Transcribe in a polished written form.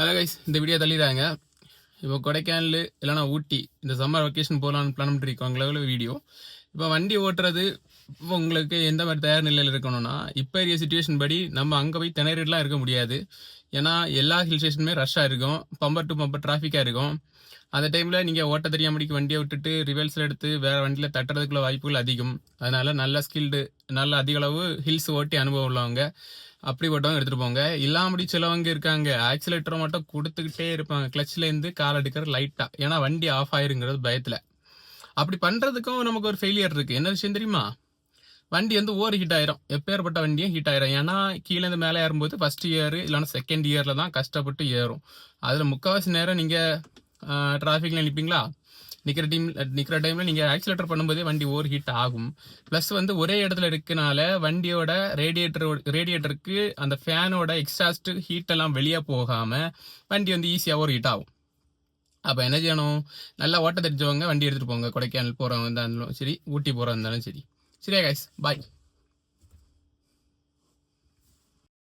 Hello guys, இந்த video தள்ளிடுறாங்க. இப்போ கொடைக்கானல் இல்லைனா ஊட்டி இந்த சம்மர் வெக்கேஷன் போகலான்னு பிளான் பண்ணிருக்கவங்கள வீடியோ. இப்போ வண்டி ஓட்டுறது இப்போ உங்களுக்கு எந்த மாதிரி தயார் நிலையில் இருக்கணும்னா, இப்போ இருக்க சுச்சுவேஷன் படி நம்ம அங்கே போய் திணறிடலாம் இருக்க முடியாது. ஏன்னா எல்லா ஹில் ஸ்டேஷனுமே ரஷ்ஷாக இருக்கும், பம்பர் டு பம்பர் டிராஃபிக்காக இருக்கும். அந்த டைமில் நீங்கள் ஓட்ட தெரியாமடிக்கு வண்டியை விட்டுட்டு ரிவல்ஸில் எடுத்து வேறு வண்டியில் தட்டுறதுக்குள்ள வாய்ப்புகள் அதிகம். அதனால நல்ல ஸ்கில்டு, நல்ல அதிக அளவு ஹில்ஸ் ஓட்டி அனுபவம் உள்ளவங்க அப்படிப்பட்டவங்க எடுத்துகிட்டு போங்க. இல்லாமடி சிலவங்க இருக்காங்க, ஆக்சிலேட்டரை மட்டும் கொடுத்துக்கிட்டே இருப்பாங்க, கிளச்லேருந்து கால் எடுக்கிற லைட்டாக, ஏன்னா வண்டி ஆஃப் ஆயிருங்கிறது பயத்தில். அப்படி பண்ணுறதுக்கும் நமக்கு ஒரு ஃபெயிலியர் இருக்குது. என்ன விஷயம் தெரியுமா? வண்டி வந்து ஓவர் ஹீட் ஆயிரும். எப்பேற்பட்ட வண்டியும் ஹீட் ஆயிரும். ஏன்னா கீழேருந்து மேலே ஏறும்போது ஃபர்ஸ்ட் இயர் இல்லைன்னா செகண்ட் இயரில் தான் கஷ்டப்பட்டு ஏறும். அதில் முக்கால்வாசி நேரம் நீங்கள் டிராஃபிக்கில் நிற்பீங்களா? நிற்கிற டைமில் நீங்கள் ஆக்சிலேட்டர் பண்ணும்போதே வண்டி ஓவர் ஹீட் ஆகும். ப்ளஸ் வந்து ஒரே இடத்துல இருக்கனால வண்டியோட ரேடியேட்டருக்கு அந்த ஃபேனோட எக்ஸாஸ்ட் ஹீட் எல்லாம் வெளியே போகாமல் வண்டி வந்து ஈஸியாக ஓவர் ஹீட் ஆகும். அப்போ என்ன செய்யணும்? நல்லா ஓட்ட தெரிஞ்சவங்க வண்டி எடுத்துகிட்டு போங்க. கொடைக்கானல் போகிறவங்க இருந்தாலும் சரி, ஊட்டி போகிறவங்க இருந்தாலும் சரி. சரியா கைஸ், பாய்.